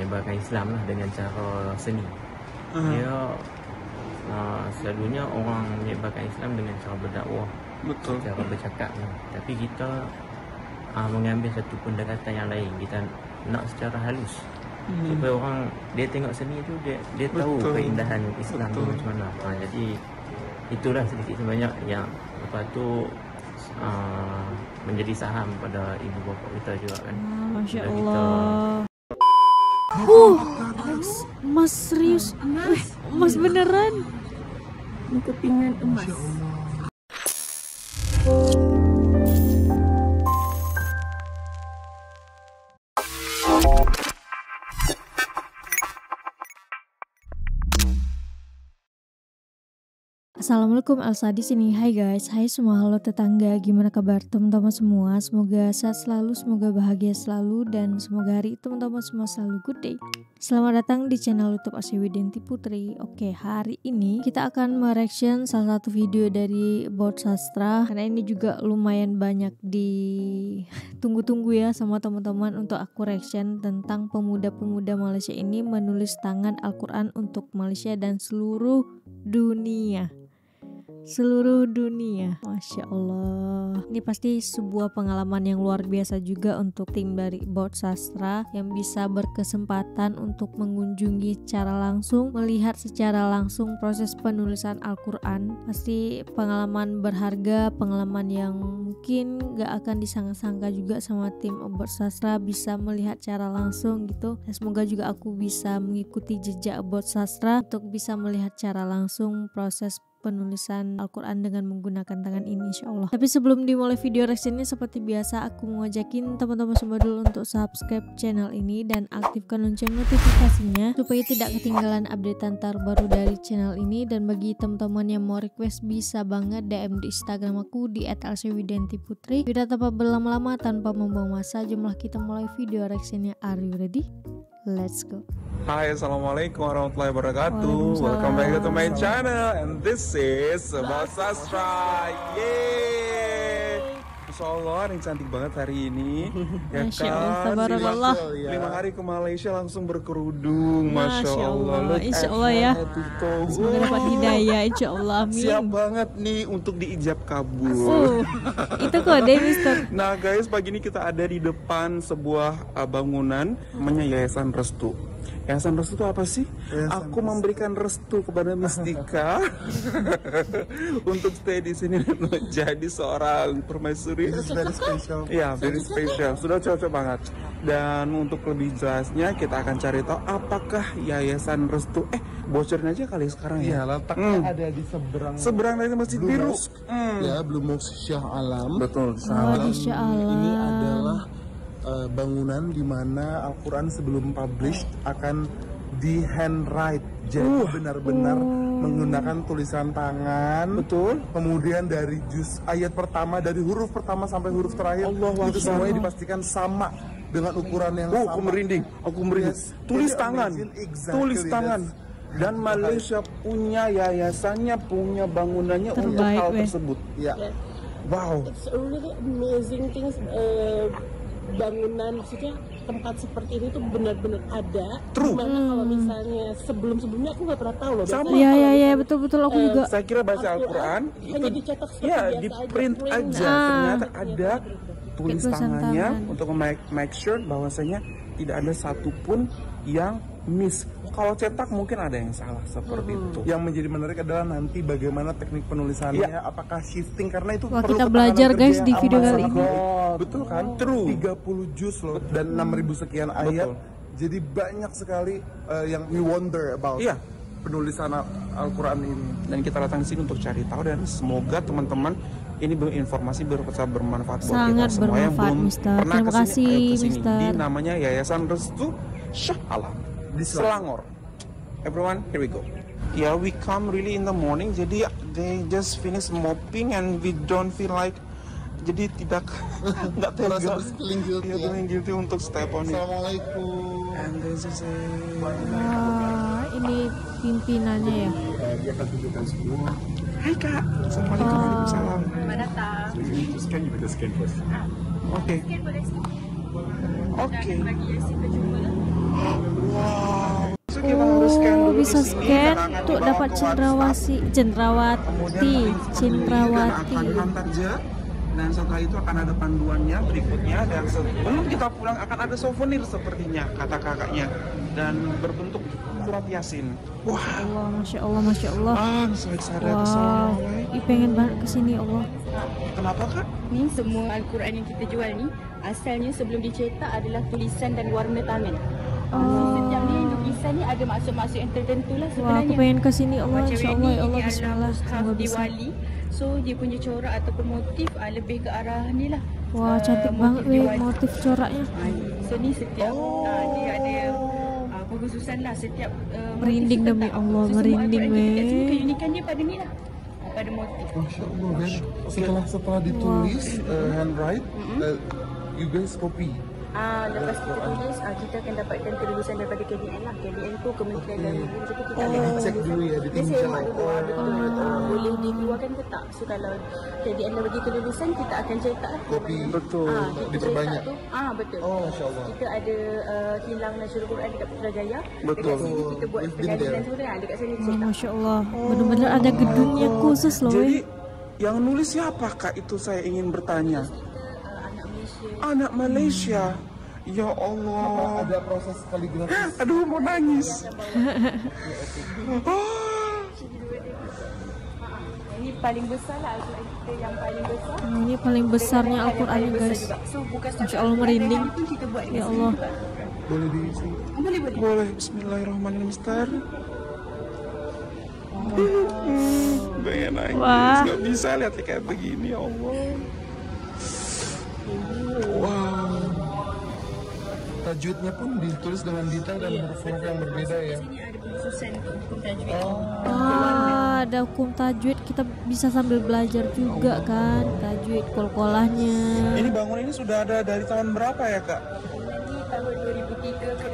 menyebarkan Islam lah dengan cara seni. Dia selalunya orang menyebarkan Islam dengan cara berdakwah, cara bercakap lah. Tapi kita mengambil satu pendekatan yang lain. Kita nak secara halus supaya orang dia tengok seni tu dia tahu keindahan Islam tu macam mana. Jadi itulah sedikit sebanyak yang lepas tu menjadi saham pada ibu bapa kita juga kan. Masya Allah. Mas serius? Mas beneran? Kepingan emas. Assalamualaikum, Elsa di sini. Hai guys, hai semua, halo tetangga. Gimana kabar teman-teman semua? Semoga sehat selalu, semoga bahagia selalu, dan semoga hari teman-teman semua selalu good day. Selamat datang di channel YouTube Asy Widianti Putri. Oke, hari ini kita akan mereaction salah satu video dari Bot Sastra, karena ini juga lumayan banyak ditunggu-tunggu ya sama teman-teman untuk aku reaction tentang pemuda-pemuda Malaysia ini menulis tangan Al-Quran untuk Malaysia dan seluruh dunia. Masya Allah, ini pasti sebuah pengalaman yang luar biasa juga untuk tim dari Bot Sastra yang bisa berkesempatan untuk mengunjungi secara langsung, melihat secara langsung proses penulisan Al-Quran. Pasti pengalaman berharga, pengalaman yang mungkin gak akan disangka-sangka juga sama tim Bot Sastra bisa melihat secara langsung gitu. Dan semoga juga aku bisa mengikuti jejak Bot Sastra untuk bisa melihat secara langsung proses penulisan Al-Quran dengan menggunakan tangan ini, insya Allah. Tapi sebelum dimulai video reaction ini, seperti biasa aku mau ngajakin teman-teman semua dulu untuk subscribe channel ini dan aktifkan lonceng notifikasinya supaya tidak ketinggalan updatean terbaru dari channel ini. Dan bagi teman-teman yang mau request, bisa banget DM di Instagram aku di @elsywidiantiputri. Tidak tanpa berlama-lama, tanpa membuang masa, jumlah kita mulai video reactionnya. Are you ready? Let's go. Hai, assalamualaikum warahmatullahi wabarakatuh. Welcome back to my channel, and this is Bot Sastra. Yeay, Masya Allah, yang cantik banget hari ini. Ya Masya Allah, kan? tabarakallah. 5 hari ke Malaysia langsung berkerudung. Masya Allah. Insya Allah ya. Semoga dapat hidayah, insya Allah. Amin. Siap banget nih untuk diijab kabul. Itu kode, Mister. Nah guys, pagi ini kita ada di depan sebuah bangunan namanya Yayasan Restu. Yayasan Restu itu apa sih? Aku memberikan restu kepada Mistika untuk stay di sini dan menjadi seorang permaisuri. Very special. Ya, very special. Sudah cocok banget. Dan untuk lebih jelasnya kita akan cari tahu apakah Yayasan Restu. Bocorin aja kali sekarang ya. Iya, letaknya ada di seberang dari Masjid Biru. Ya, Blue Mosque Shah Alam. Betul. Masya Allah. Ini adalah bangunan di mana Al-Quran sebelum published akan di handwrite, jadi benar-benar menggunakan tulisan tangan. Betul. Kemudian dari juz ayat pertama, dari huruf pertama sampai huruf terakhir, itu semuanya dipastikan sama dengan ukuran yang sama. Aku merinding. Yes. Tulis Jadi tangan. exactly, Tulis tangan. Dan Malaysia punya yayasannya, punya bangunannya untuk hal tersebut. Ya. Wow. It's a really amazing things. Bangunan, maksudnya tempat seperti ini tuh benar-benar ada. True. Dimana kalau misalnya sebelum-sebelumnya aku nggak pernah tahu loh. Sama. Iya, betul aku juga. Saya kira baca Al-Quran hanya dicetak seperti ya biasa di aja, print aja. Ternyata ada tulis Tulisan tangannya tangan. untuk make sure bahwasanya tidak ada satupun yang miss. Kalau cetak mungkin ada yang salah seperti itu. Yang menjadi menarik adalah nanti bagaimana teknik penulisannya, apakah shifting, karena itu Wah, perlu kita tekanan belajar kerja guys yang di amat video kali sangat ini. baik. Betul kan? True. 30 juz loh dan 6.000 sekian ayat. Jadi banyak sekali yang we wonder about penulisan Al-Quran ini. Dan kita datang di sini untuk cari tahu, dan semoga teman-teman ini informasi bermanfaat buat Sangat kita semua yang bermanfaat, belum Mister. pernah Terima kesini, kasih, ayo kesini. Mister. Di namanya Yayasan Restu Shah Alam Di Selangor. Everyone, here we go. Yeah, we come really in the morning. Jadi they just finish mopping and we don't feel like. Jadi tidak nggak Merasa tega. feeling guilty, ya. Feeling guilty untuk step on it. Assalamualaikum. And this is a... Wah, ini pimpinannya ya. Dia akan tunjukkan semua. Hai Kak. Assalamualaikum. Waalaikumsalam. So you need to scan, you better scan first. Oke. Oke. Wow. So, kita harus scan Oh, dulu bisa di sini scan dan akan untuk dibawa dapat ke WhatsApp. cendrawati. Dan akan dihantar jet, dan setelah itu akan ada panduannya berikutnya, dan sebelum kita pulang akan ada souvenir sepertinya kata kakaknya, dan berbentuk surat Yasin. Wah, Allah, masya Allah, masya Allah. I'm so excited. Wow, Ih, pengen banget kesini Allah. Kenapa kak? Ni semua Al-Quran yang kita jual ni asalnya sebelum dicetak adalah tulisan dan warna tangan. Setiap ni lukisan ni ada maksud-maksud yang tertentu lah Wah, aku sebenarnya. pengen kesini Allah, Macam insya yang Allah, ni, ya Allah, ini adalah bismillah, mushaf semoga bisa. Diwali. So dia punya corak ataupun motif lebih ke arah ni lah. Wah, cantik motif banget weh, Diwali. motif coraknya. So ni setiap dia ada kekhususan lah setiap Merinding motif demi tertentu. Allah, So, semua merinding, Al-Quran kita lihat, weh. semua keunikan dia pada ni lah, pada motif. Masya Allah. Dan setelah ditulis handwrite, you guys copy. Lepas kita tulis, kita akan dapatkan kelulusan daripada KDN lah. KDN tu Kementerian Dalam Negeri. Jadi kita akan Dicek dulu ya, dia ditinjau. semak dulu betul boleh dikeluarkan ke tak. So kalau KDN dah bagi kelulusan, kita akan cetak lah. Kopi Betul. Kita diperbanyak. cetak tu, betul. Oh, Masya Allah. Kita ada kilang Nasyurul Quran dekat Putrajaya. Betul. Dekat sini kita buat We've been pengajian there. semua. Dekat sini Wah, cetak. masya Allah, benar-benar ada gedungnya khusus loh Jadi weh. yang nulis siapa kak? Itu saya ingin bertanya. Anak Malaysia. Anak Malaysia. Ya Allah. Ada proses kaligrafi. Aduh, mau nangis. Ini paling besar lah Al-Quran kita yang paling besar. Ini paling besarnya Al-Quran ya guys. So bukan Masya Allah, merinding. kita buat Ya Allah. Boleh diisi. Boleh. Boleh. Bismillahirrahmanirrahim, Mister. Pengen nangis. Wah. Gak bisa lihat kayak begini, ya Allah. Wow. Tajwidnya pun ditulis dengan detail dan huruf-huruf yang berbeda ya. Ini ada khususan untuk hukum tajwid. Ada hukum tajwid, kita bisa sambil belajar juga kan tajwid, kol-kolahnya. Ini bangunan ini sudah ada dari tahun berapa ya kak? Ini tahun 2003 ke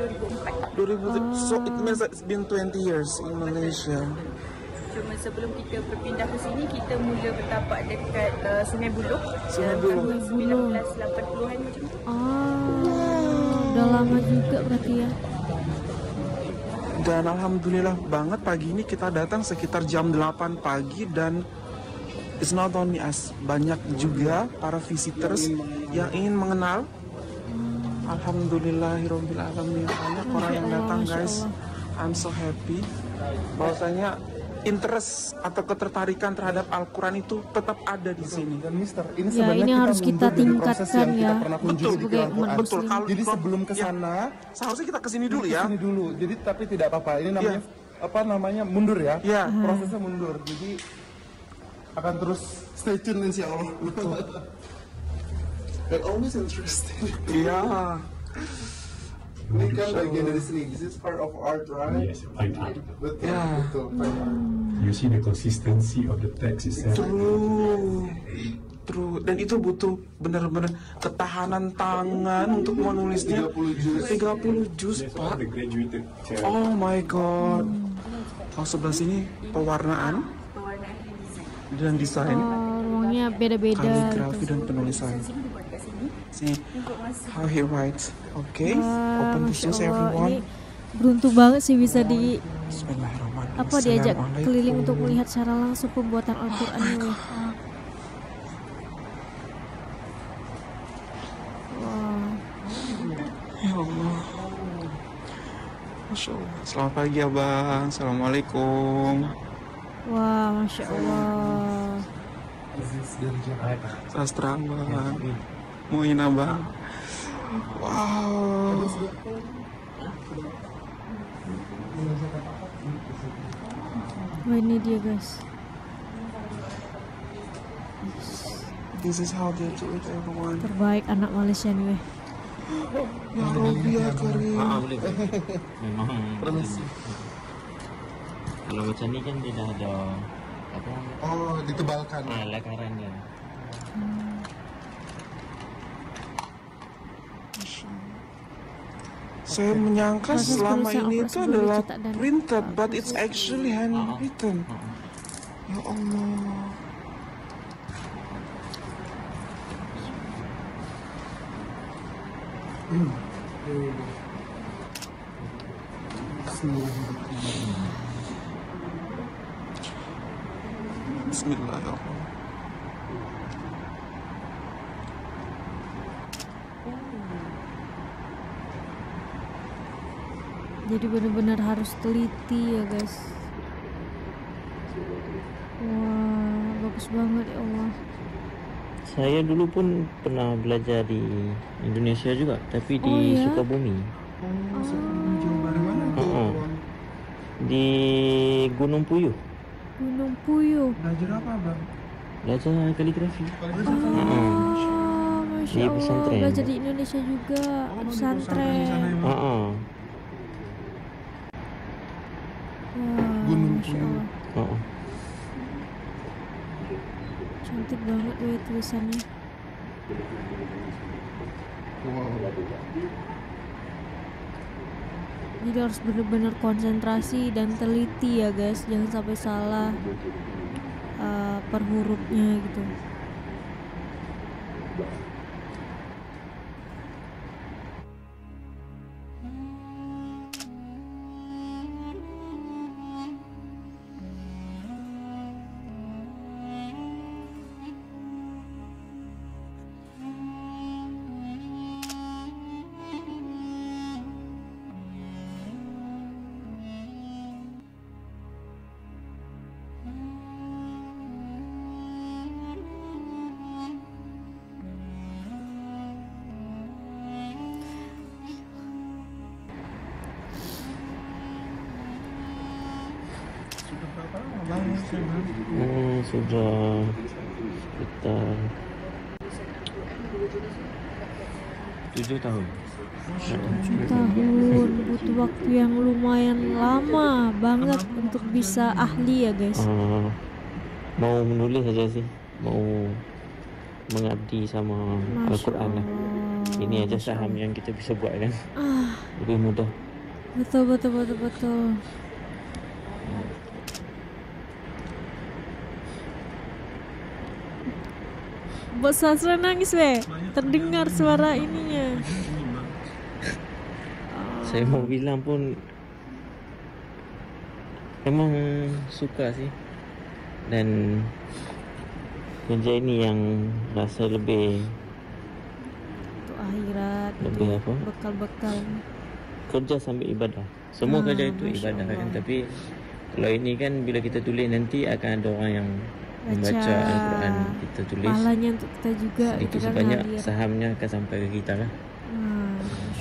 2004. 2000. So it means that it's been 20 years in Malaysia. Cuma sebelum kita berpindah ke sini, kita mula bertapak dekat Sungai Buloh. Sungai Buloh. Tahun 1980-an macam tu. Udah lama juga berarti ya. Dan alhamdulillah banget pagi ini kita datang sekitar jam 8 pagi, dan it's not only us, banyak juga para visitors yang ingin mengenal. Alhamdulillahirabbil alamin, banyak orang yang datang guys. I'm so happy bahwasanya interest atau ketertarikan terhadap Al-Quran itu tetap ada di sini. Dan Mister, ini Ya, sebenarnya ini harus kita mundur dari proses tingkatkan yang ya. kita pernah kunjungi di Sebagai Kilang umat Quran. Betul. Kalau Jadi sebelum ke ya, sana, seharusnya kita kesini dulu ya. kesini dulu. Jadi tapi tidak apa-apa. Ini namanya mundur ya. Ya. Prosesnya mundur. Jadi akan terus stay tune insya Allah. Betul. And always interesting. Iya. Ini kan bagian dari seni. This is part of art, right? Yes, fine art. Betul. Ya. Betul. Fine art. You see the consistency of the text itself. True. Dan itu butuh benar-benar ketahanan tangan untuk menulisnya. 30 juz, Pak. The graduated chair. Oh my god. Oh, sebelah sini pewarnaan Pewarnaan dan desain. dan desain, Ruangnya beda-beda. kaligrafi dan penulisan. Sini dibuat kat sini. Sini, how he writes. Okay, Wah, open Masya this Allah. everyone. Ini beruntung banget sih bisa di Bismillahirrahmanirrahim. diajak Assalamualaikum. keliling untuk melihat secara langsung pembuatan Al-Quran ini. Wah, Ya Allah. Masya Allah. Selamat pagi abang. Assalamualaikum. wah, Masya Allah. Sastra abang. Muin abang. Wow. Wah, ini dia guys. This is how they do it everyone. Terbaik anak Malaysia nih weh. Ya Rabbi ya Karim. Boleh. Memang kalau macam ni kan dia dah ada apa? Oh, ditebalkan. Lakarannya. Saya menyangka Proses selama tulisan ini Al-Quran itu sebelum adalah dicetak dan printed, but it's actually handwritten. Ya Allah. seluruh hidup ini. Bismillahirrahmanirrahim. Jadi benar-benar harus teliti ya guys. Wah, bagus banget ya Allah. Saya dulu pun pernah belajar di Indonesia juga, tapi di ya? Sukabumi. Jawa Barat mana tuh? Di Gunung Puyuh. Gunung Puyuh. Belajar apa bang? Belajar kaligrafi. Oh, Masya Di Allah. pesantren. Belajar di Indonesia juga. Pesantren. Wah, Gunung Masya Puyuh. Allah. Cantik banget ya tulisannya. Jadi harus benar-benar konsentrasi dan teliti ya guys, jangan sampai salah per hurufnya gitu. Sudah berapa lama bang? Sudah sekitar 7 tahun. 7 tahun, butuh waktu yang lumayan lama banget untuk bisa ahli ya guys. Mau menulis saja sih, mau mengabdi sama Al-Quran lah. Ini aja saham yang kita bisa buat kan, lebih mudah. Betul. Bos sastra nangis weh, terdengar suara ininya. Saya mau bilang pun memang suka sih, dan kerja ini yang rasa lebih Untuk akhirat, lebih apa? bekal-bekal. Kerja sambil ibadah. Semua kerja itu Masya ibadah kan, Allah. tapi kalau ini kan bila kita tulis nanti akan ada orang yang membaca Baca. Al-Quran kita tulis. Pahalanya untuk kita juga Sedikit gitu kan, sebanyak hadir. sahamnya akan sampai ke kita lah.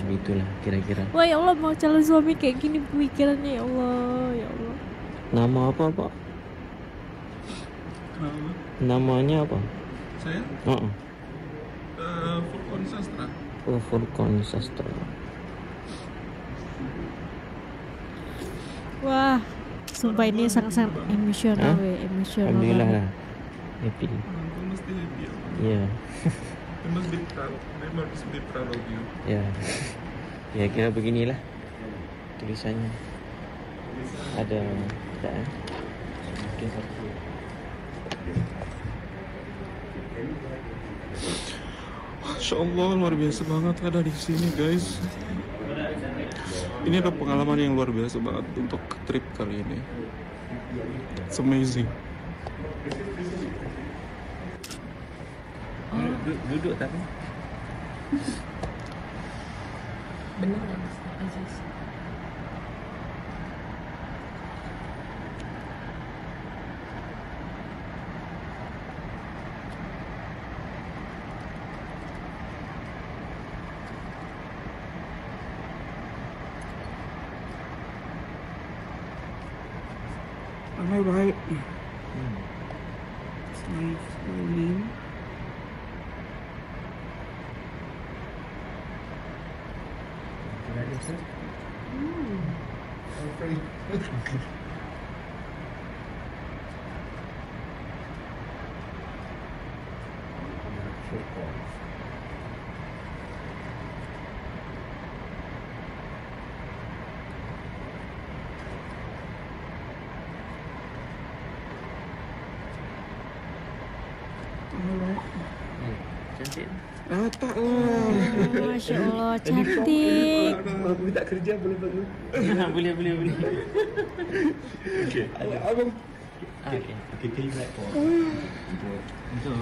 Begitulah kira-kira. Wah ya Allah, mau calon suami kayak gini pemikirannya ya Allah, ya Allah. Nama apa Pak? Namanya apa? Saya Furqan Sastra. Oh, Furqan Sastra. Wah, sumpah ini sangat-sangat emosional, emosional. Alhamdulillah banget. lah. Happy. Kamu mesti happy. Ya. You must be proud. They must be proud of you. Ya. Ya kira beginilah tulisannya. Ada tak? Okey, satu. Masya Allah, luar biasa banget ada di sini guys. Ini ada pengalaman yang luar biasa banget untuk trip kali ini. It's amazing. Duduk tapi. Benar Aziz. Baik. Slowly. Cantik. Tak lah. Masya Allah, cantik. Kalau aku minta kerja boleh bang? Boleh. Okay. Abang. Okay. Okay, can you write for Untuk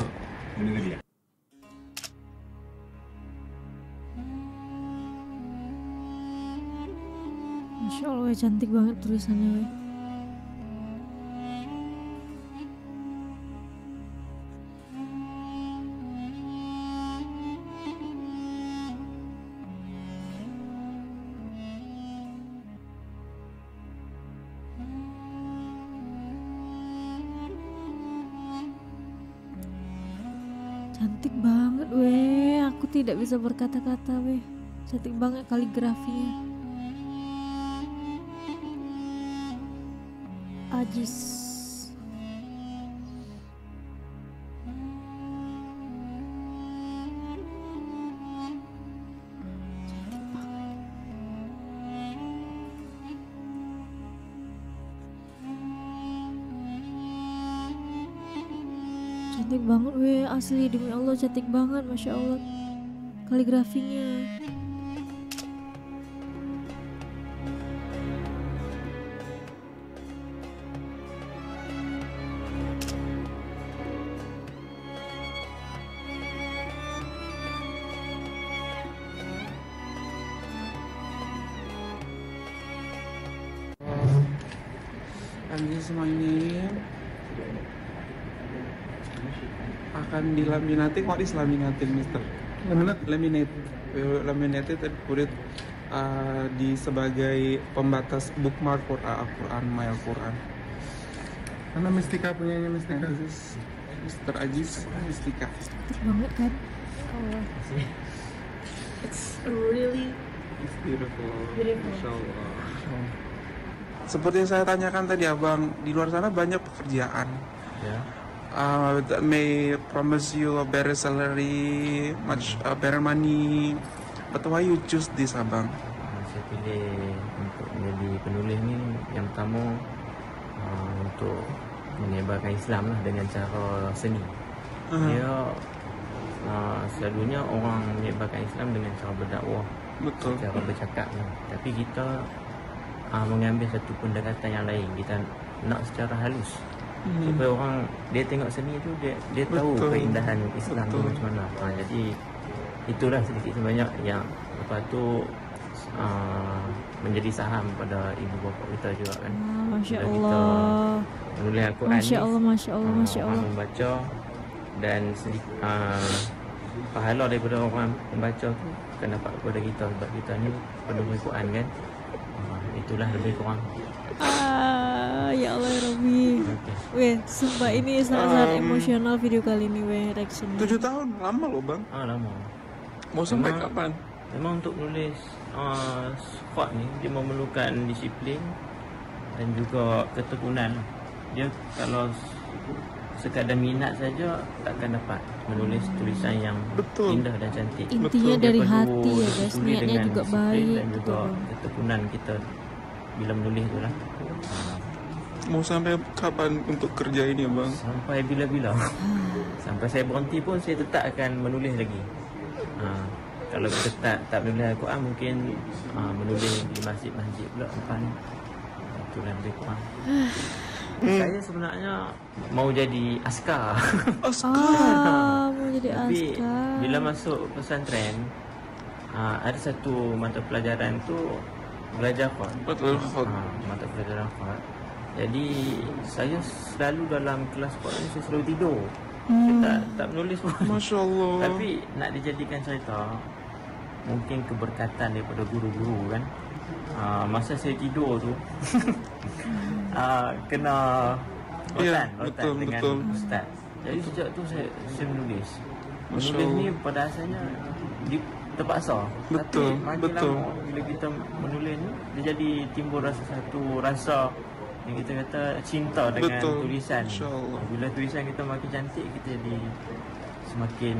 mendengar dia? Masya Allah, weh, cantik banget tulisannya, weh. Cantik banget, weh. Aku tidak bisa berkata-kata, weh. Cantik banget kaligrafinya. Ajis. Cantik banget, weh, asli, demi Allah cantik banget, Masya Allah kaligrafinya. Ini semua ini akan dilaminating. What is laminating, Mister? Laminate. Laminated and put it di sebagai pembatas bookmark for Al-Quran, My Al-Quran. Karena Mistika punyanya Mistika. Mister Ajis, Mistika. Cantik banget kan? Allah. It's really It's beautiful. Beautiful. Masya Allah. Seperti yang saya tanyakan tadi, Abang, di luar sana banyak pekerjaan. ya. That may promise you a better salary, much better money. But why you choose this, Abang? Saya pilih untuk menjadi penulis ni yang pertama untuk menyebarkan Islam lah dengan cara seni. Dia selalunya orang menyebarkan Islam dengan cara berdakwah, Betul. cara bercakap lah. Tapi kita mengambil satu pendekatan yang lain. Kita nak secara halus supaya orang dia tengok seni tu dia tahu Betul. keindahan Islam tu Betul. macam mana. Jadi itulah sedikit sebanyak yang lepas tu menjadi saham pada ibu bapa kita juga kan. Masya Bila kita Allah. menulis Al-Quran Masya ni, Allah, Masya Allah, Masya orang Allah. membaca dan sedikit pahala daripada orang membaca tu akan dapat kepada kita sebab kita ni penulis Quran kan. Itulah lebih kurang. Ya Allah, ya Rabbi. Okay. Weh, sumpah ini sangat emosional video kali ini, weh, reaction. 7 tahun, lama loh, Bang. Lama. Mau sampai Memang- kapan? Memang untuk menulis sport ni dia memerlukan disiplin dan juga ketekunan. Dia kalau sekadar minat saja takkan dapat menulis tulisan yang Betul. indah dan cantik. Intinya Dia dari perlu hati ya guys, ditulis niatnya dengan juga disiplin baik dan gitu juga bang. ketekunan kita bila menulis tu lah. Mau sampai kapan untuk kerja ini, Bang? Sampai bila-bila. Sampai saya berhenti pun saya tetap akan menulis lagi. Kalau kita tak menulis Al-Quran mungkin menulis di masjid-masjid pula depan. Itulah lebih kurang. Saya sebenarnya mau jadi askar. Mau jadi Tapi askar. bila masuk pesantren ada satu mata pelajaran tu belajar Quran. Betul. Mata pelajaran Quran. Jadi saya selalu dalam kelas Quran saya selalu tidur. Saya tak menulis pun. Masya Allah. Tapi nak dijadikan cerita, mungkin keberkatan daripada guru-guru kan. Masa saya tidur tu kena Ya, rotan betul, dengan betul. ustaz. Jadi sejak tu saya menulis. Masya Menulis ni Allah. pada asalnya terpaksa. Betul, Tapi makin betul. lama bila kita menulis ni, dia jadi timbul satu rasa yang kita kata cinta dengan Betul. tulisan. Masya Allah. Bila tulisan kita makin cantik, kita jadi semakin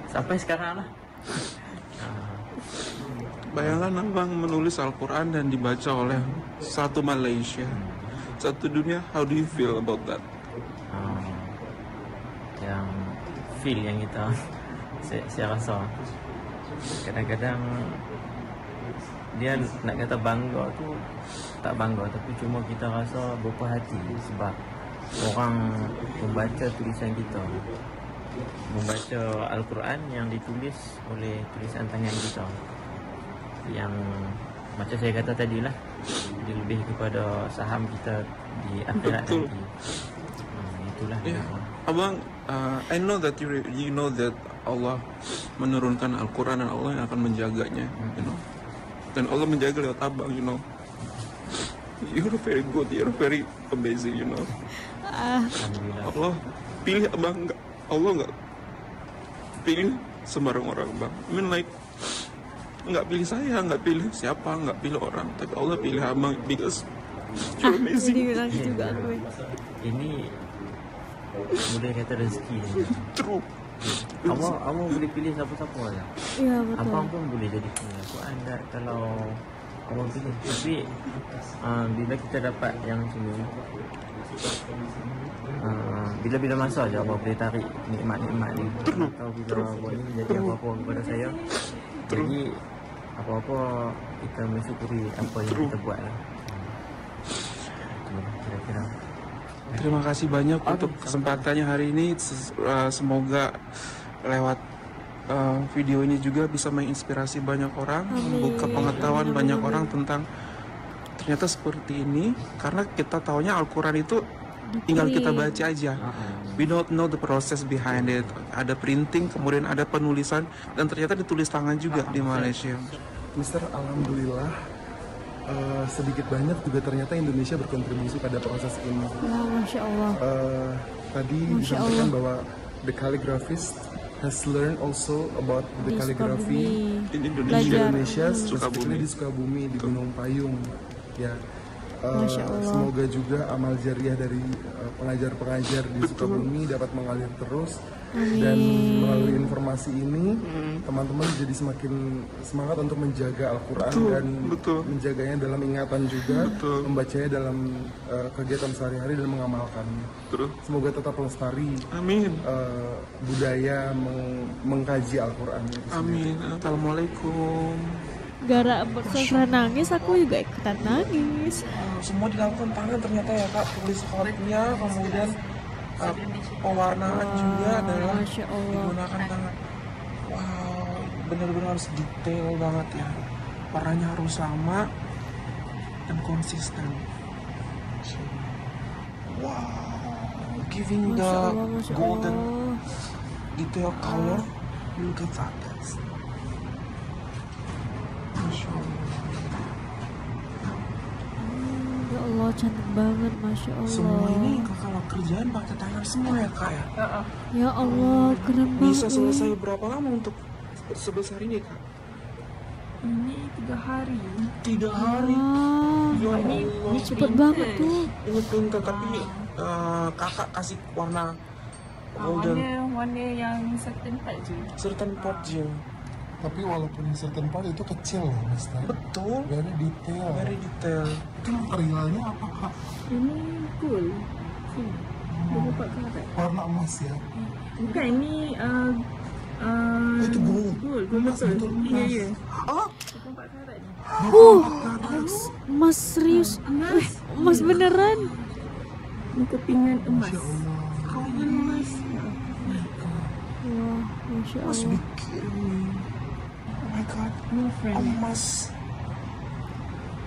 sampai sekarang lah. Bayangkan Abang menulis Al-Quran dan dibaca oleh satu Malaysia, satu dunia. How do you feel about that? Yang feel yang kita saya rasa kadang-kadang dia nak kata bangga tu tak bangga, tapi cuma kita rasa berpuas hati sebab orang membaca tulisan kita, membaca Al-Quran yang ditulis oleh tulisan tangan kita, yang macam saya kata tadi lah, dia lebih kepada saham kita di akhirat nanti. Itulah. Abang, I know that you know that Allah menurunkan Al-Quran dan Allah yang akan menjaganya, you know. Dan Allah menjaga lewat abang, you know. You're very good, you're very amazing, you know. Allah pilih abang, Allah nggak pilih sembarang orang, bang. I mean like nggak pilih saya, nggak pilih siapa, nggak pilih orang, tapi Allah pilih abang because you're amazing. Ini boleh kata rezeki. True. Abang boleh pilih siapa-siapa aja. Ya, betul. Abang pun boleh jadi Quran kalau abang pilih. Tapi bila kita dapat yang sini, bila-bila masa aja abang boleh tarik nikmat-nikmat ni. Atau bila abang ni jadi apa-apa kepada saya. Jadi apa-apa kita mensyukuri apa yang kita buat lah. Kira-kira. Terima kasih banyak untuk kesempatannya hari ini. Semoga lewat video ini juga bisa menginspirasi banyak orang, membuka pengetahuan banyak orang tentang ternyata seperti ini. Karena kita taunya Al-Quran itu tinggal kita baca aja. We don't know the process behind it. Ada printing, kemudian ada penulisan, dan ternyata ditulis tangan juga di Malaysia. Mister, alhamdulillah sedikit banyak juga ternyata Indonesia berkontribusi pada proses ini. Ya, Masya Allah. Tadi disampaikan bahwa the calligraphist has learned also about the calligraphy In Indonesia, specifically di Sukabumi, di Gunung Payung. Ya, semoga juga amal jariah dari pengajar-pengajar di Sukabumi dapat mengalir terus. Dan melalui informasi ini, teman-teman jadi semakin semangat untuk menjaga Al-Quran dan menjaganya dalam ingatan juga, membacanya dalam kegiatan sehari-hari dan mengamalkannya. Semoga tetap lestari. Amin. Budaya mengkaji Al-Quran. Amin. Assalamualaikum. Gara bersastra nangis, aku juga ikutan nangis. Semua dilakukan tangan ternyata ya kak, tulis koreknya, kemudian pewarnaan juga adalah menggunakan tangan. Wow, benar-benar harus detail banget ya. Warnanya harus sama dan konsisten. Wow, giving the golden detail color. Look at that, guys. Masya Allah. Ya Allah, cantik banget, Masya Allah. Semua ini kalau kerjaan pakai tangan semua ya kak ya? Ya Allah, keren banget. Bisa selesai berapa lama untuk sebesar ini kak? Ini 3 hari. 3 hari? Ya Ini cepet banget tuh. Ini pintar, tapi kakak kasih warna golden. Warna yang certain part je. Certain part je. Tapi walaupun certain part itu kecil loh, Mister. Betul. Very detail. Very detail. Itu materialnya apa kak? Ini gold. Berapa karat? Warna emas ya? Bukan, ini Itu gold. gold. Emas betul. Ya. Ah, 24 karat ni. Emas serius. Emas beneran. Ini kepingan emas. Masya Allah. Kepingan emas. Wah, Masya Mas Allah. bikin nih. Oh my god. Emas.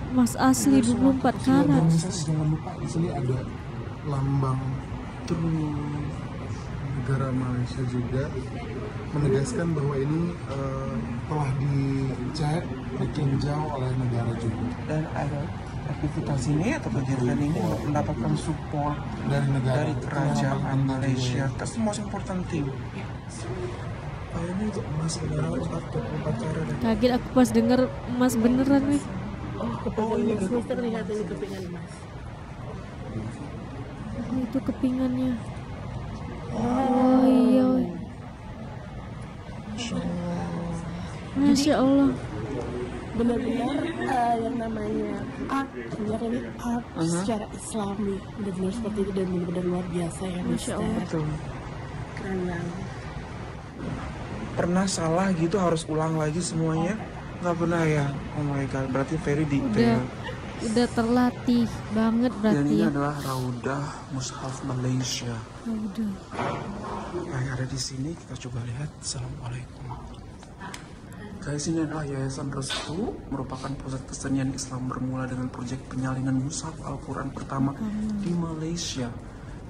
Emas asli 24 Dan karat. jangan lupa di sini ada lambang negara Malaysia juga, menegaskan bahwa ini telah dicek, ditinjau oleh negara juga Dan ada aktivitas ini atau kegiatan ini mendapatkan support dari negara, dari kerajaan Malaysia. That's the most important thing. Ini untuk emas beneran 24 karat. Kaget aku pas denger emas beneran nih. Oh ini Mister lihat ini kepingan emas. Oh, itu kepingannya. Oh iya. Masya Allah. Benar-benar yang namanya art, ini art secara Islami, benar-benar seperti itu dan benar-benar luar biasa ya, Masya Allah. betul. Keren banget. Pernah salah gitu harus ulang lagi semuanya. Nggak pernah ya? Oh my god, berarti very Udah, detail. udah terlatih banget Dan berarti ini ya. adalah Raudah Mushaf Malaysia. Udah. Yang ada di sini kita coba lihat. Assalamualaikum. Guys, ini adalah Yayasan Restu, merupakan pusat kesenian Islam bermula dengan proyek penyalinan mushaf Al-Quran pertama di Malaysia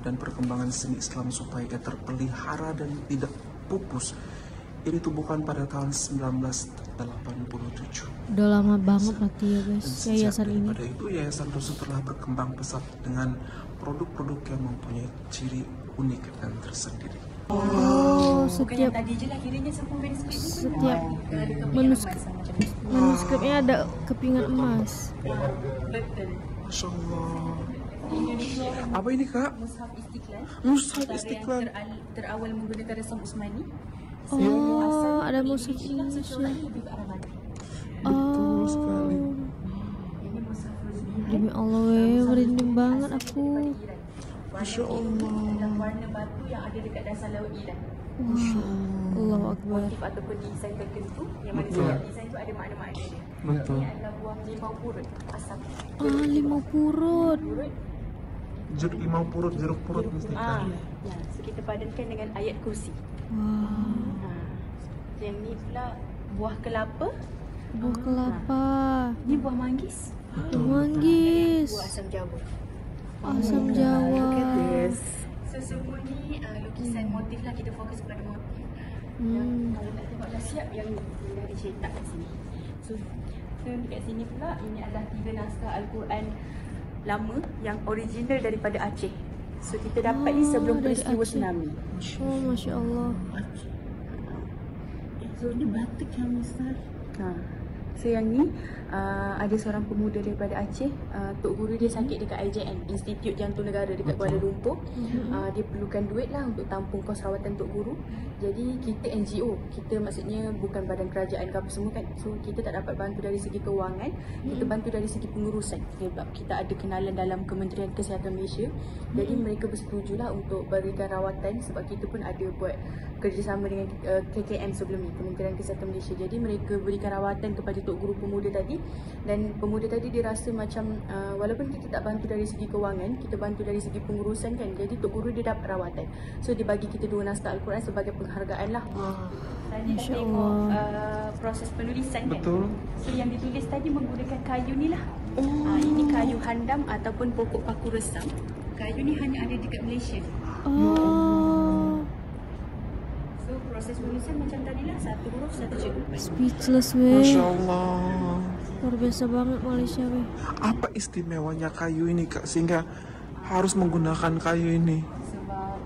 dan perkembangan seni Islam supaya terpelihara dan tidak pupus. Ini ditubuhkan pada tahun 1987. Udah lama banget berarti ya guys Dan sejak yayasan ini. daripada itu, Yayasan Restu telah berkembang pesat dengan produk-produk yang mempunyai ciri unik dan tersendiri. Oh, Bukan setiap yang tadi je lah, kiranya semua manuskrip ni setiap manuskrip manuskripnya ada kepingan emas. betul. Masya Allah. Indonesia Apa ini kak? Mushaf Istiqlal, Mushaf antara Istiqlal. yang terawal menggunakan resam Usmani. Oh, ada mushaf Indonesia Indonesia. lebih ke arah barat. Betul sekali. Ini Mushaf Rosbi. Demi Allah, merinding banget aku. Masya Allah. Adalah warna batu yang ada dekat dasar laut Iran. Allahu Akbar. Motif ataupun desain tertentu yang mana setiap desain tu ada makna-makna dia. Betul. Ini adalah buah limau purut asam. Ah, limau purut. Jeruk limau purut, jeruk purut mesti kan. Ya, so kita padankan dengan ayat kursi. Wah, Yang ni pula buah kelapa. buah kelapa, Ni buah manggis. manggis, Buah asam jawa. asam Jawa. So semua ni lukisan motif lah, kita fokus pada motif. Hmm. Kalau nak tengok dah siap yang dah dicetak kat sini. So dekat sini pula ini adalah 3 naskah Al-Quran lama yang original daripada Aceh. So kita dapat ni sebelum dari peristiwa Aceh. tsunami. Oh, Masya Allah. So ni batik yang besar. So yang ni ada seorang pemuda daripada Aceh, Tok Guru dia sakit dekat IJN, Institut Jantung Negara dekat Kuala Lumpur. Dia perlukan duit lah untuk tampung kos rawatan Tok Guru. Jadi kita NGO, kita maksudnya bukan badan kerajaan ke apa semua kan. So kita tak dapat bantu dari segi kewangan, kita bantu dari segi pengurusan. Sebab kita ada kenalan dalam Kementerian Kesihatan Malaysia. Jadi mereka bersetujulah untuk berikan rawatan sebab kita pun ada buat kerjasama dengan KKM sebelum ni, Kementerian Kesihatan Malaysia. Jadi mereka berikan rawatan kepada Tok Guru pemuda tadi, dan pemuda tadi dia rasa macam walaupun kita tak bantu dari segi kewangan, kita bantu dari segi pengurusan kan. Jadi Tok Guru dia dapat rawatan. So dia bagi kita 2 naskah Al-Quran sebagai penghargaan lah. Tadi dah tengok proses penulisan kan. Betul. So yang ditulis tadi menggunakan kayu ni lah. Ini kayu handam ataupun pokok paku resam. Kayu ni hanya ada dekat Malaysia. Oh, So proses penulisan macam tadi lah, 1 huruf 1 cerita. speechless weh. Masya Allah. Luar biasa banget Malaysia weh. Apa istimewanya kayu ini kak sehingga harus menggunakan kayu ini? Sebab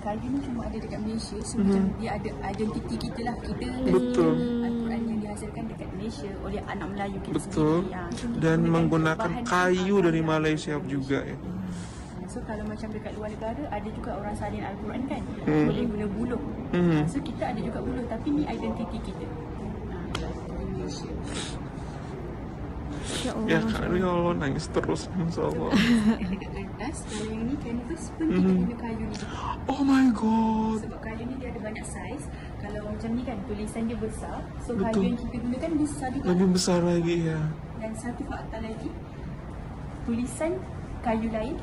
kayu ni cuma ada dekat Malaysia. So macam dia ada identiti kita lah. Kita Betul. Al-Quran yang dihasilkan dekat Malaysia oleh anak Melayu kita Betul. sendiri. Dan menggunakan bahan kayu dari yang Malaysia juga ya. So kalau macam dekat luar negara ada juga orang salin Al-Quran kan, boleh guna buluh. So kita ada juga buluh, tapi ni identiti kita. Di Malaysia. Ya Allah. Ya kak, ya Allah nangis terus Insya Allah. Dekat kertas, kalau yang ni canvas pun kita guna kayu ni. Oh my god. Sebab kayu ni dia ada banyak saiz. Kalau macam ni kan tulisan dia besar, so Betul. kayu yang kita gunakan besar juga. Lebih besar lagi ya. Dan satu fakta lagi, tulisan kayu lain,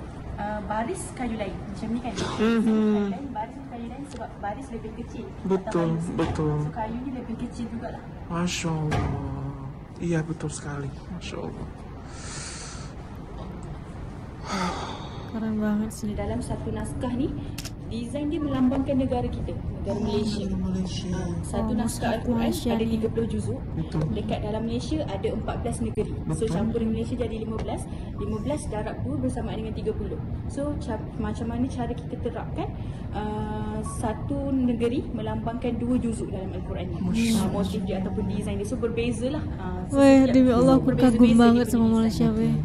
baris kayu lain. Macam ni kan. Kayu lain, baris kayu lain sebab baris lebih kecil. Betul, Atau baris, betul. So kayu ni lebih kecil jugalah. Masya Allah. Iya betul sekali. Masya Allah. Keren banget sih. Di dalam satu naskah ni, desain dia melambangkan negara kita, negara Malaysia. Malaysia. Satu naskah naskah Al-Quran Malaysia ada ni. 30 juzuk. Betul. Dekat dalam Malaysia ada 14 negeri. So campur dengan Malaysia jadi 15. 15 darab 2 bersamaan dengan 30. So macam mana cara kita terapkan satu negeri melambangkan 2 juzuk dalam Al-Quran ni. Motif dia ataupun desain dia. So berbezalah. Weh, demi Allah aku kagum banget sama Malaysia weh.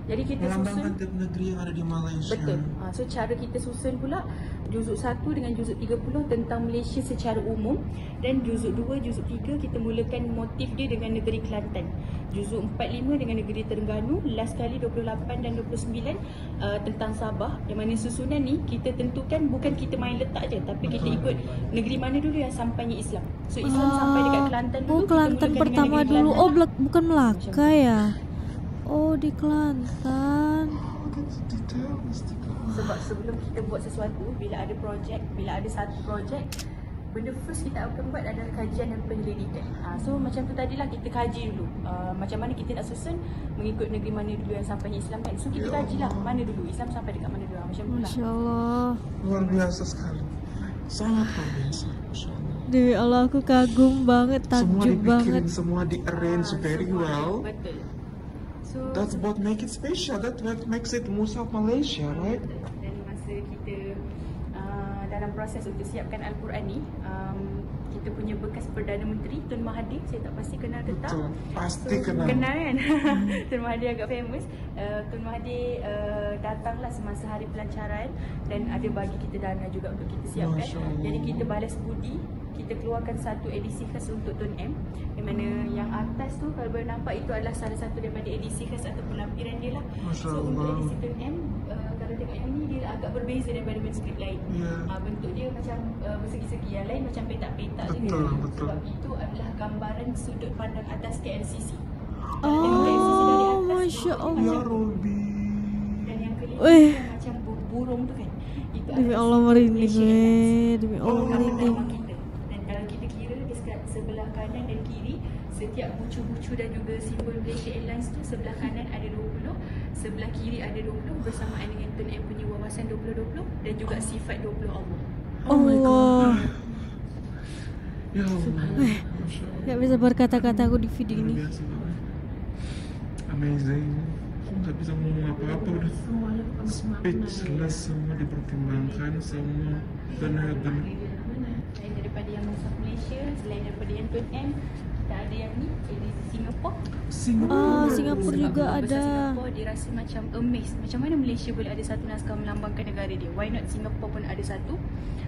Jadi kita melambangkan susun tiap negeri yang ada di Malaysia. betul. So cara kita susun pula juzuk 1 dengan juzuk 30 tentang Malaysia secara umum, dan juzuk 2, juzuk 3 kita mulakan motif dia dengan negeri Kelantan. Juzuk 4, 5 dengan negeri Terengganu, last kali 28 dan 29 tentang Sabah. Yang mana susunan ni kita tentukan bukan kita main letak je, tapi kita ikut negeri mana dulu yang sampainya Islam. So Islam sampai dekat Kelantan dulu. Oh, Kelantan pertama dulu. Oh, bukan Melaka ya? Oh, di Kelantan. Sebab sebelum kita buat sesuatu, bila ada projek, bila ada satu projek, benda first kita akan buat adalah kajian dan penyelidikan. So macam tu tadilah, kita kaji dulu macam mana kita nak susun mengikut negeri mana dulu yang sampai Islam kan. So kita kajilah mana dulu Islam sampai dekat mana dulu, macam tu lah. Masya Allah. Luar biasa sekali. Sangat luar biasa. Masya Allah. Demi Allah, aku kagum banget, Semua takjub banget. dipikirin, semua di-arrange very well. Betul. So That's what make it special. That what makes it Mus'haf Malaysia, right? dan masa kita dalam proses untuk siapkan Al-Quran ni, kita punya bekas Perdana Menteri Tun Mahathir, saya tak pasti kenal ke tak? Betul, pasti kenal. Kenal kan? Tun Mahathir agak famous. Tun Mahathir datanglah semasa hari pelancaran dan ada bagi kita dana juga untuk kita siapkan. Masya Allah. Jadi kita balas budi, kita keluarkan satu edisi khas untuk Tun M, yang mana yang atas tu kalau boleh nampak itu adalah salah satu daripada edisi khas ataupun lampiran dia lah. Masya So untuk Allah. edisi Tun M, kalau tengok yang ni dia agak berbeza daripada manuskrip lain. Bentuk dia macam bersegi-segi, yang lain macam petak-petak je. Betul, betul. Sebab itu adalah gambaran sudut pandang atas KLCC. Oh, Masya Ya Allah. Robby. Dan yang kelima Weh. yang macam burung tu kan, itu Demi adalah Allah simbol merinding, Malaysia Airlines. Demi Allah merinding. Nama kita. Dan kalau kita kira di sebelah kanan dan kiri, setiap bucu-bucu dan juga simbol Malaysia Airlines tu, sebelah kanan ada 20, sebelah kiri ada 20 bersamaan dengan Tun M punya wawasan 2020 dan juga sifat 20 Allah. Allah. Ya Allah. Masya Allah. Gak bisa berkata-kata aku di video ini. Luar biasa banget. Amazing. Aku nggak bisa ngomong apa-apa, udah speechless. Semua dipertimbangkan, semua benar-benar. Selain daripada yang Mus'haf Malaysia, selain daripada yang Tun M, kita ada yang ni, edisi Singapura. Singapura Sebab juga bahasa ada. Singapura dia rasa macam amazed. Macam mana Malaysia boleh ada satu naskah melambangkan negara dia? Why not Singapura pun ada satu?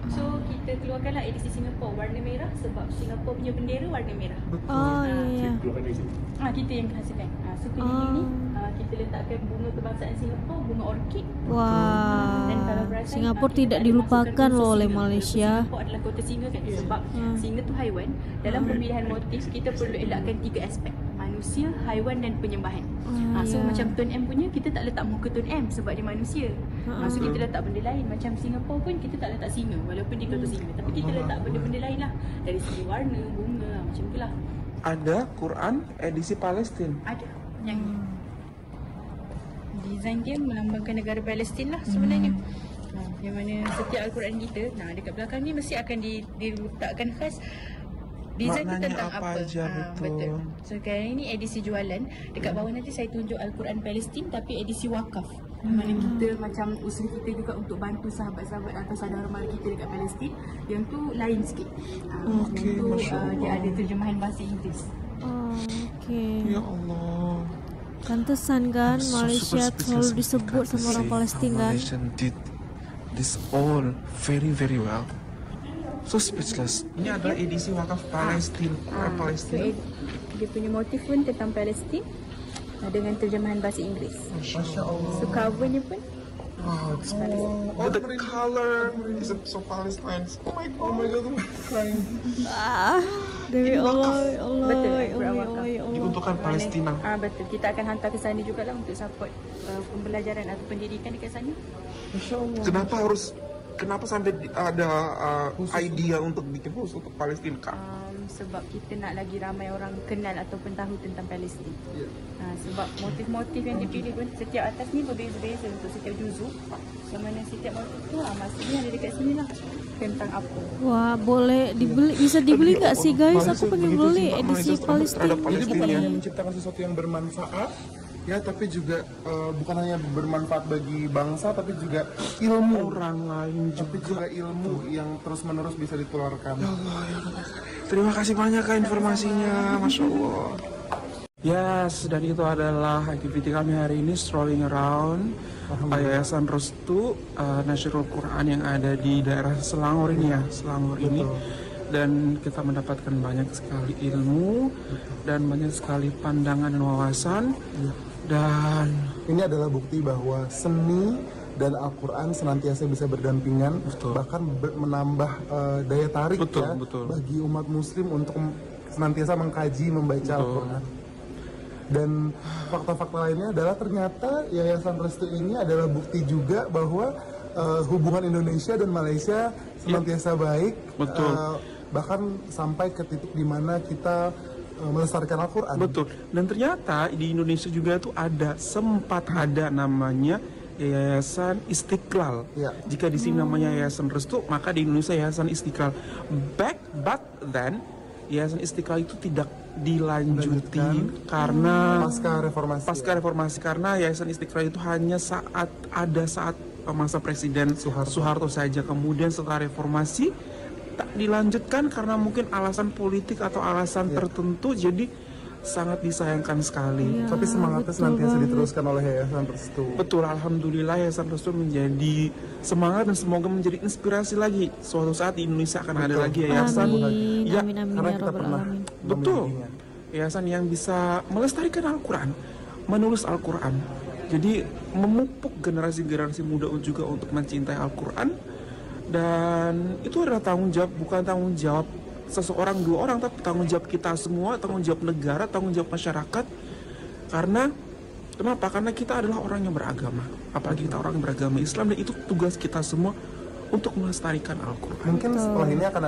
So kita keluarkanlah edisi Singapura warna merah sebab Singapura punya bendera warna merah. Oh, iya. Kita yang hasilkan. So keliling ni kita letakkan bunga kebangsaan Singapura, bunga orkid. Wah, Dan kalau perasan, Singapura kita tidak ada dilupakan masukkan loh unsur oleh singa. Malaysia. Singapura adalah kota singa kan, sebab singa tu haiwan. Dalam pemilihan motif kita perlu elakkan 3 aspek: manusia, haiwan dan penyembahan. So ya. macam Tun M punya, kita tak letak muka Tun M sebab dia manusia. So kita letak benda lain. Macam Singapura pun kita tak letak singa walaupun dia kota singa, tapi kita letak benda-benda lain lah, dari segi warna, bunga, macam tu lah. Ada Quran edisi Palestin. Ada yang design dia melambangkan negara Palestin lah sebenarnya. Yang mana setiap Al-Quran kita, dekat belakang ni mesti akan diletakkan khas design tu Maknanya tentang apa apa. aja, betul. So sekarang ni edisi jualan. Dekat bawah nanti saya tunjuk Al-Quran Palestin tapi edisi wakaf. Mana kita macam usaha kita juga untuk bantu sahabat-sahabat atau saudara mara kita dekat Palestin. Yang tu lain sikit. Okey, yang tu Masya Allah. dia ada terjemahan bahasa Inggeris. Oh, okay. Ya Allah. Pantesan kan So Malaysia super selalu speechless. disebut sama orang See Palestin how kan. Malaysian did this all very well. So speechless. Ini adalah edisi wakaf Palestin. Palestin. Dia punya motif pun tentang Palestin dengan terjemahan bahasa Inggeris. Masya Allah. So covernya pun Wow, it's oh, the color is so Palestine. Oh my God, I'm crying. Demi Allah, ya Allah, Betul, ya Al-Quran Allah, wakaf. ya Allah. Diuntukkan Palestina. Betul. Kita akan hantar ke sana jugalah untuk support pembelajaran atau pendidikan dekat sana. Masya Allah. Kenapa sampai ada idea untuk bikin khusus untuk Palestina, Kak? Sebab kita nak lagi ramai orang kenal ataupun tahu tentang Palestin. Sebab motif-motif yang dipilih pun setiap atas ni berbeza-beza untuk setiap juzuk. Yang mana setiap motif tu maksudnya ada dekat sini lah tentang apa. Wah, boleh dibeli, bisa dibeli nggak sih guys? Aku pengen beli edisi Palestin. Jadi bukan hanya menciptakan sesuatu yang bermanfaat, ya, tapi juga bukan hanya bermanfaat bagi bangsa, tapi juga ilmu Orang lain tapi juga ilmu yang terus-menerus bisa ditularkan. Terima kasih banyak Kak informasinya, Masya Allah. Yes, dan itu adalah aktiviti kami hari ini, strolling around Yayasan Restu Nasrul Quran yang ada di daerah Selangor ini ya, Selangor ini. Dan kita mendapatkan banyak sekali ilmu dan banyak sekali pandangan dan wawasan. Dan ini adalah bukti bahwa seni dan Al-Quran senantiasa bisa berdampingan, bahkan menambah daya tarik bagi umat muslim untuk senantiasa mengkaji, membaca Al-Quran. Dan fakta-fakta lainnya adalah ternyata Yayasan Restu ini adalah bukti juga bahwa hubungan Indonesia dan Malaysia senantiasa baik, bahkan sampai ke titik di mana kita melestarikan Al-Quran. Betul. Dan ternyata di Indonesia juga tuh sempat ada namanya Yayasan Istiqlal. Jika di sini namanya Yayasan Restu, maka di Indonesia Yayasan Istiqlal. But then Yayasan Istiqlal itu tidak dilanjuti karena pasca reformasi karena Yayasan Istiqlal itu hanya saat masa Presiden Soeharto saja. Kemudian setelah reformasi tak dilanjutkan karena mungkin alasan politik atau alasan tertentu, jadi sangat disayangkan sekali. Tapi semangatnya senantiasa diteruskan oleh Yayasan Restu. Betul, alhamdulillah Yayasan Restu menjadi semangat dan semoga menjadi inspirasi lagi. Suatu saat di Indonesia akan ada lagi yayasan. Amin, karena kita pernah yayasan yang bisa melestarikan Al-Quran, menulis Al-Quran. Jadi memupuk generasi-generasi muda juga untuk mencintai Al-Quran. Dan itu adalah tanggung jawab, bukan tanggung jawab seseorang, dua orang, tapi tanggung jawab kita semua, tanggung jawab negara, tanggung jawab masyarakat. Kenapa? Karena kita adalah orang yang beragama, apalagi kita orang yang beragama Islam, dan itu tugas kita semua untuk melestarikan Al-Quran. Mungkin setelah ini akan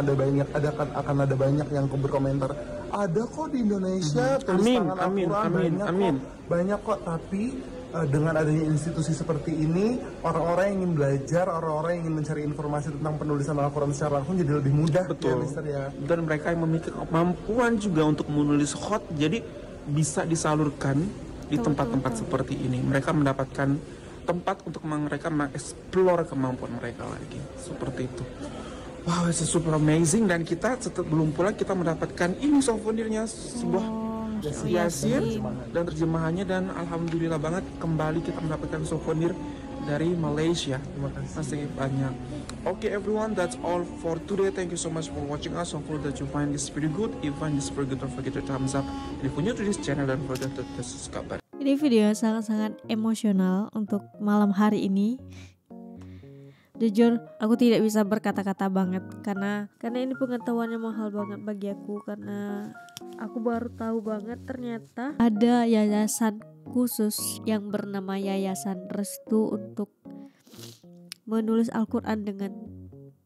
ada banyak yang berkomentar, ada kok di Indonesia tulis tangan Al-Quran, banyak kok, tapi dengan adanya institusi seperti ini, orang-orang yang ingin belajar, orang-orang yang ingin mencari informasi tentang penulisan Al-Quran secara langsung jadi lebih mudah. Betul. Dan mereka yang memiliki kemampuan juga untuk menulis khot, jadi bisa disalurkan di tempat-tempat seperti ini. Mereka mendapatkan tempat untuk mereka mengeksplor kemampuan mereka lagi. Seperti itu. Wow, it's super amazing. Dan kita belum pulang kita mendapatkan ini souvenirnya, sebuah Yasin dan terjemahannya, dan alhamdulillah banget kembali kita mendapatkan souvenir dari Malaysia. Masih banyak. Okay everyone, that's all for today. Thank you so much for watching us. Hopefully that you find this video good. If you find this very good, don't forget to thumbs up. If you're new to this channel, don't forget to subscribe. Ini video sangat-sangat emosional untuk malam hari ini. Jujur, aku tidak bisa berkata-kata banget karena ini pengetahuannya mahal banget bagi aku, karena aku baru tahu banget ternyata ada yayasan khusus yang bernama Yayasan Restu untuk menulis Al-Quran dengan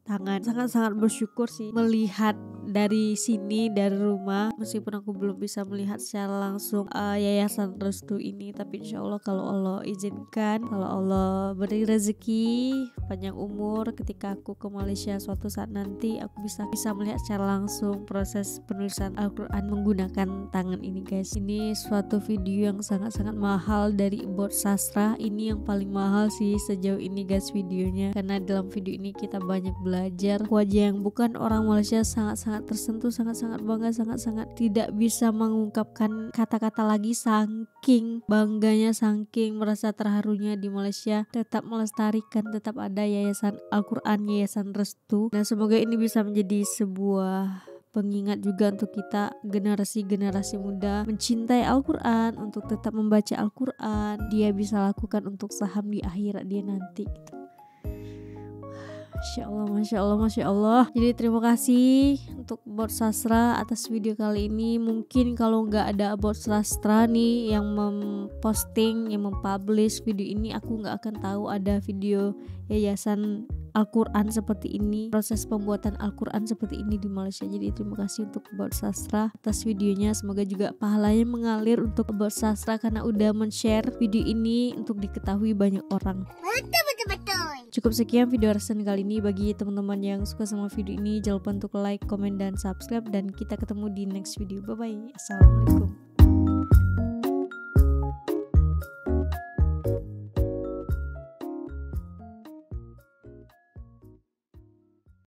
tangan. Sangat-sangat bersyukur sih melihat dari sini, dari rumah, meskipun aku belum bisa melihat secara langsung Yayasan Restu ini, tapi insya Allah kalau Allah izinkan, kalau Allah beri rezeki panjang umur, ketika aku ke Malaysia suatu saat nanti, aku bisa melihat secara langsung proses penulisan Al-Quran menggunakan tangan ini guys. Ini suatu video yang sangat-sangat mahal dari Bot Sastra. Ini yang paling mahal sih sejauh ini guys videonya, karena dalam video ini kita banyak belajar. Wajah yang bukan orang Malaysia sangat-sangat tersentuh, sangat-sangat bangga, sangat-sangat tidak bisa mengungkapkan kata-kata lagi, saking bangganya, saking merasa terharunya di Malaysia tetap melestarikan, tetap ada Yayasan Al-Quran, Yayasan Restu. Dan semoga ini bisa menjadi sebuah pengingat juga untuk kita, generasi-generasi muda, mencintai Al-Quran, untuk tetap membaca Al-Quran. Dia bisa lakukan untuk saham di akhirat dia nanti gitu. Masya Allah, Masya Allah, Masya Allah. Jadi terima kasih untuk Bot Sastra atas video kali ini. Mungkin kalau nggak ada Bot Sastra nih yang memposting, yang mempublish video ini, aku nggak akan tahu ada video Yayasan Al-Quran seperti ini, proses pembuatan Al-Quran seperti ini di Malaysia. Jadi terima kasih untuk Bot Sastra atas videonya. Semoga juga pahalanya mengalir untuk Bot Sastra karena udah men-share video ini untuk diketahui banyak orang. Cukup sekian video reaction kali ini. Bagi teman-teman yang suka sama video ini, jangan lupa untuk like, komen, dan subscribe. Dan kita ketemu di next video. Bye bye. Assalamualaikum.